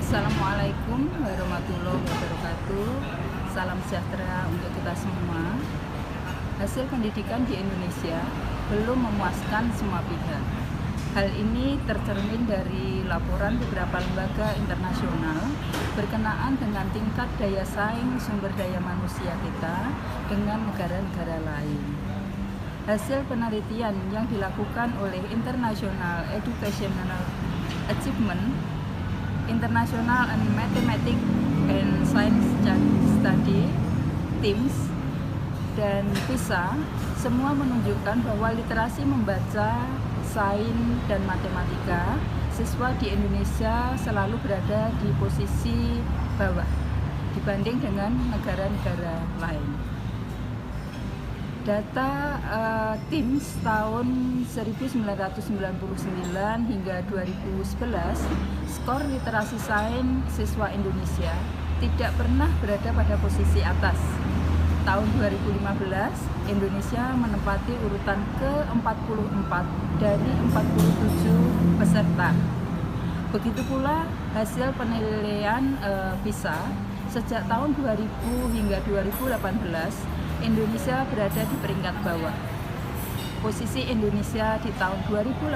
Assalamualaikum warahmatullahi wabarakatuh. Salam sejahtera untuk kita semua. Hasil pendidikan di Indonesia belum memuaskan semua pihak. Hal ini tercermin dari laporan beberapa lembaga internasional berkenaan dengan tingkat daya saing sumber daya manusia kita dengan negara-negara lain. Hasil penelitian yang dilakukan oleh International Educational Achievement, International and Mathematics and Science Study, TIMSS, dan PISA semua menunjukkan bahwa literasi membaca, sains, dan matematika siswa di Indonesia selalu berada di posisi bawah dibanding dengan negara-negara lain. Data TIMSS tahun 1999 hingga 2011, skor literasi sains siswa Indonesia tidak pernah berada pada posisi atas. Tahun 2015, Indonesia menempati urutan ke-44 dari 47 peserta. Begitu pula hasil penilaian PISA sejak tahun 2000 hingga 2018, Indonesia berada di peringkat bawah. Posisi Indonesia di tahun 2018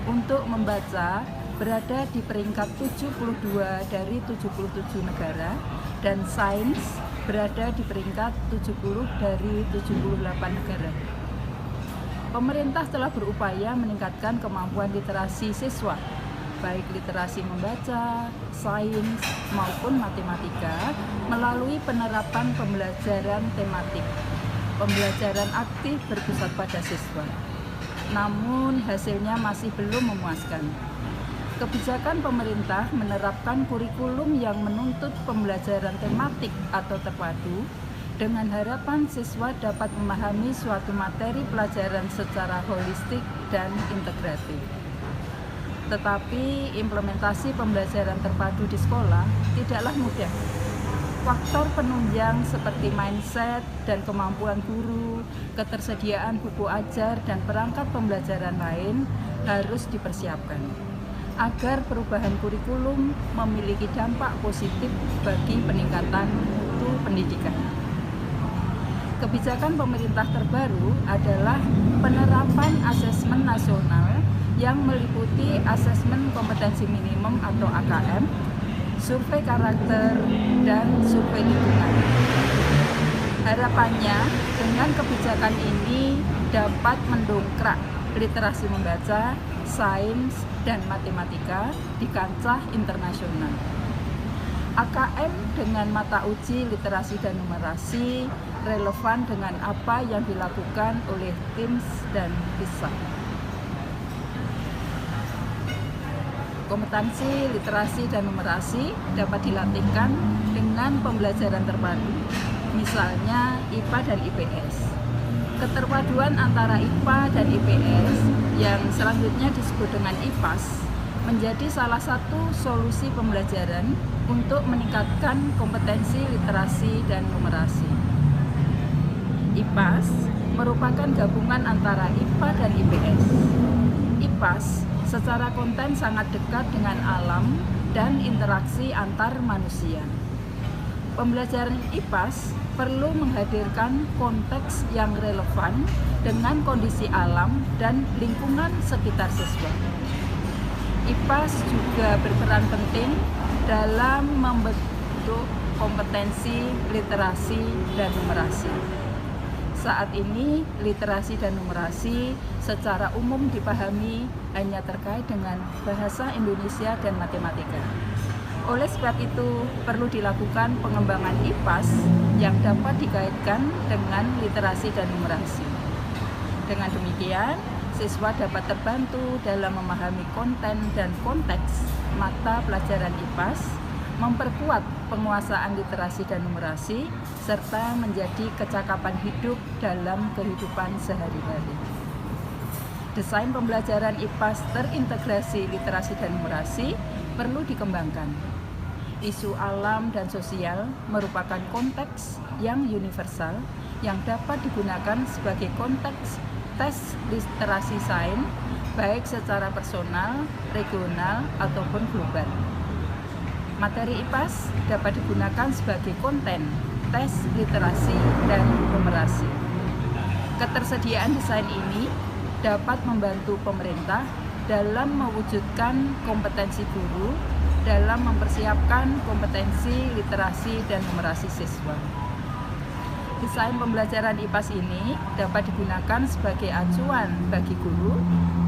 untuk membaca berada di peringkat 72 dari 77 negara, dan sains berada di peringkat 70 dari 78 negara. Pemerintah telah berupaya meningkatkan kemampuan literasi siswa, baik literasi membaca, sains, maupun matematika melalui penerapan pembelajaran tematik, pembelajaran aktif berpusat pada siswa. Namun hasilnya masih belum memuaskan. Kebijakan pemerintah menerapkan kurikulum yang menuntut pembelajaran tematik atau terpadu dengan harapan siswa dapat memahami suatu materi pelajaran secara holistik dan integratif. Tetapi implementasi pembelajaran terpadu di sekolah tidaklah mudah. Faktor penunjang seperti mindset dan kemampuan guru, ketersediaan buku ajar dan perangkat pembelajaran lain harus dipersiapkan agar perubahan kurikulum memiliki dampak positif bagi peningkatan mutu pendidikan. Kebijakan pemerintah terbaru adalah penerapan asesmen nasional yang meliputi asesmen kompetensi minimum atau AKM, survei karakter, dan survei lingkungan. Harapannya, dengan kebijakan ini dapat mendongkrak literasi membaca, sains, dan matematika di kancah internasional. AKM dengan mata uji literasi dan numerasi relevan dengan apa yang dilakukan oleh TIMSS dan PISA. Kompetensi literasi dan numerasi dapat dilatihkan dengan pembelajaran terpadu, misalnya IPA dan IPS. Keterpaduan antara IPA dan IPS yang selanjutnya disebut dengan IPAS menjadi salah satu solusi pembelajaran untuk meningkatkan kompetensi literasi dan numerasi. IPAS merupakan gabungan antara IPA dan IPS. IPAS secara konten sangat dekat dengan alam dan interaksi antar manusia. Pembelajaran IPAS perlu menghadirkan konteks yang relevan dengan kondisi alam dan lingkungan sekitar siswa. IPAS juga berperan penting dalam membentuk kompetensi literasi dan numerasi. Saat ini, literasi dan numerasi secara umum dipahami hanya terkait dengan bahasa Indonesia dan matematika. Oleh sebab itu, perlu dilakukan pengembangan IPAS yang dapat dikaitkan dengan literasi dan numerasi. Dengan demikian, siswa dapat terbantu dalam memahami konten dan konteks mata pelajaran IPAS, memperkuat penguasaan literasi dan numerasi, serta menjadi kecakapan hidup dalam kehidupan sehari-hari. Desain pembelajaran IPAS terintegrasi literasi dan numerasi perlu dikembangkan. Isu alam dan sosial merupakan konteks yang universal yang dapat digunakan sebagai konteks tes literasi sains baik secara personal, regional, ataupun global. Materi IPAS dapat digunakan sebagai konten, tes literasi, dan numerasi. Ketersediaan desain ini dapat membantu pemerintah dalam mewujudkan kompetensi guru dalam mempersiapkan kompetensi literasi dan numerasi siswa. Desain pembelajaran IPAS ini dapat digunakan sebagai acuan bagi guru,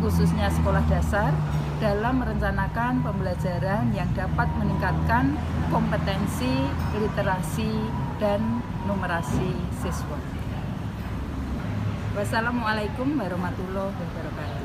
khususnya sekolah dasar, dalam merencanakan pembelajaran yang dapat meningkatkan kompetensi literasi dan numerasi siswa. Wassalamualaikum warahmatullahi wabarakatuh.